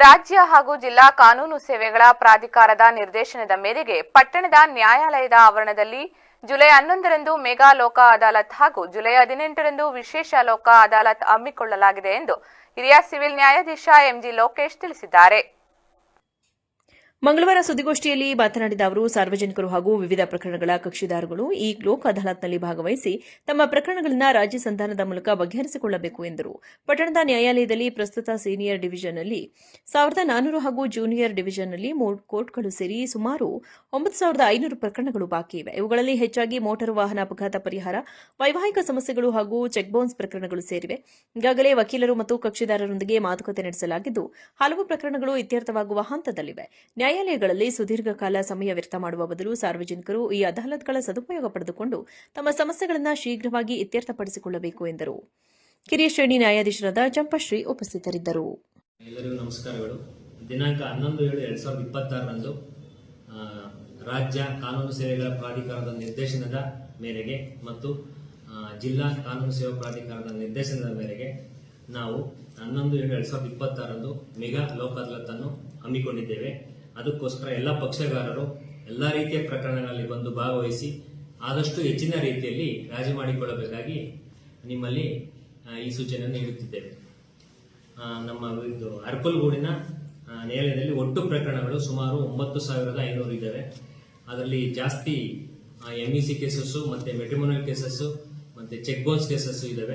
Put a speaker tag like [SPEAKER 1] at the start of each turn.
[SPEAKER 1] ರಾಜ್ಯ ಹಾಗೂ ಜಿಲ್ಲಾ ಕಾನೂನು ಸೇವೆಗಳ ಪ್ರಾಧಿಕಾರದ ನಿರ್ದೇಶನದ ಮೇರೆಗೆ ಪಟ್ಟಣದ ನ್ಯಾಯಾಲಯದ ಆವರಣದಲ್ಲಿ ಜುಲೈ 11ರಂದು ಮೆಗಾ ಲೋಕ ಅದಾಲತ್ ಹಾಗೂ ಜುಲೈ 18ರಂದು ವಿಶೇಷ ಲೋಕ ಅದಾಲತ್ ಹಮ್ಮಿಕೊಳ್ಳಲಾಗಿದೆ ಎಂದು ಹಿರಿಯ ಸಿವಿಲ್ ನ್ಯಾಯಾಧೀಶ ಎಂಜಿ ಲೋಕೇಶ್ ತಿಳಿಸಿದ್ದಾರೆ.
[SPEAKER 2] ಮಂಗಳವಾರ ಸುದ್ದಿಗೋಷ್ಠಿಯಲ್ಲಿ ಮಾತನಾಡಿದ ಅವರು, ಸಾರ್ವಜನಿಕರು ಹಾಗೂ ವಿವಿಧ ಪ್ರಕರಣಗಳ ಕಕ್ಷಿದಾರಗಳು ಈ ಲೋಕ ಅದಾಲತ್ನಲ್ಲಿ ಭಾಗವಹಿಸಿ ತಮ್ಮ ಪ್ರಕರಣಗಳನ್ನು ರಾಜ್ಯ ಸಂಧಾನದ ಮೂಲಕ ಬಗೆಹರಿಸಿಕೊಳ್ಳಬೇಕು ಎಂದರು. ಪಟ್ಟಣದ ನ್ಯಾಯಾಲಯದಲ್ಲಿ ಪ್ರಸ್ತುತ ಸೀನಿಯರ್ ಡಿವಿಷನ್ನಲ್ಲಿ 1400 ಹಾಗೂ ಜೂನಿಯರ್ ಡಿವಿಷನ್ನಲ್ಲಿ 3 ಕೋರ್ಟ್ಗಳು ಸೇರಿ ಸುಮಾರು 9500 ಪ್ರಕರಣಗಳು ಬಾಕಿ ಇವೆ. ಇವುಗಳಲ್ಲಿ ಹೆಚ್ಚಾಗಿ ಮೋಟಾರು ವಾಹನ ಅಪಘಾತ ಪರಿಹಾರ, ವೈವಾಹಿಕ ಸಮಸ್ಯೆಗಳು ಹಾಗೂ ಚೆಕ್ ಬೌನ್ಸ್ ಪ್ರಕರಣಗಳು ಸೇರಿವೆ. ಈಗಾಗಲೇ ವಕೀಲರು ಮತ್ತು ಕಕ್ಷಿದಾರರೊಂದಿಗೆ ಮಾತುಕತೆ ನಡೆಸಲಾಗಿದ್ದು, ಹಲವು ಪ್ರಕರಣಗಳು ಇತ್ಯರ್ಥವಾಗುವ ಹಂತದಲ್ಲಿವೆ. ನ್ಯಾಯಾಲಯಗಳಲ್ಲಿ ಸುದೀರ್ಘ ಕಾಲ ಸಮಯ ವ್ಯರ್ಥ ಮಾಡುವ ಬದಲು ಸಾರ್ವಜನಿಕರು ಈ ಅದಾಲತ್ಗಳ ಸದುಪಯೋಗ ಪಡೆದುಕೊಂಡು ತಮ್ಮ ಸಮಸ್ಯೆಗಳನ್ನು ಶೀಘ್ರವಾಗಿ ಇತ್ಯರ್ಥಪಡಿಸಿಕೊಳ್ಳಬೇಕು ಎಂದರು. ಕಿರಿಯ ಶ್ರೇಣಿ ನ್ಯಾಯಾಧೀಶರಾದ ಚಂಪಶ್ರೀ ಉಪಸ್ಥಿತರಿದ್ದರು.
[SPEAKER 3] ಎಲ್ಲರಿಗೂ ನಮಸ್ಕಾರಗಳು. ದಿನಾಂಕ 11/7/2026ರಂದು ರಾಜ್ಯ ಕಾನೂನು ಸೇವೆಗಳ ಪ್ರಾಧಿಕಾರದ ನಿರ್ದೇಶನದ ಮೇರೆಗೆ ಮತ್ತು ಜಿಲ್ಲಾ ಕಾನೂನು ಸೇವಾ ಪ್ರಾಧಿಕಾರದ ನಿರ್ದೇಶನದ ಮೇರೆಗೆ ನಾವು 11/7/2026ರಂದು ಮೆಗಾ ಲೋಕ ಅದಾಲತ್ ಅನ್ನು ಹಮ್ಮಿಕೊಂಡಿದ್ದೇವೆ. ಅದಕ್ಕೋಸ್ಕರ ಎಲ್ಲ ಪಕ್ಷಗಾರರು ಎಲ್ಲ ರೀತಿಯ ಪ್ರಕರಣಗಳಲ್ಲಿ ಬಂದು ಭಾಗವಹಿಸಿ ಆದಷ್ಟು ಹೆಚ್ಚಿನ ರೀತಿಯಲ್ಲಿ ರಾಜಿ ಮಾಡಿಕೊಳ್ಳಬೇಕಾಗಿ ನಿಮ್ಮಲ್ಲಿ ಈ ಸೂಚನೆಯನ್ನು ನೀಡುತ್ತಿದ್ದೇವೆ. ನಮ್ಮ ಅರ್ಕಲ್ಗೂಡಿನ ನ್ಯಾಯಾಲಯದಲ್ಲಿ ಒಟ್ಟು ಪ್ರಕರಣಗಳು ಸುಮಾರು 9500 ಇದ್ದಾವೆ. ಅದರಲ್ಲಿ ಜಾಸ್ತಿ MEC ಕೇಸಸ್ಸು ಮತ್ತು ಮೆಟ್ರಿಮೋನಿಯಲ್ ಕೇಸಸ್ಸು ಮತ್ತು ಚೆಕ್ ಬೌನ್ಸ್ ಕೇಸಸ್ಸು ಇದ್ದಾವೆ.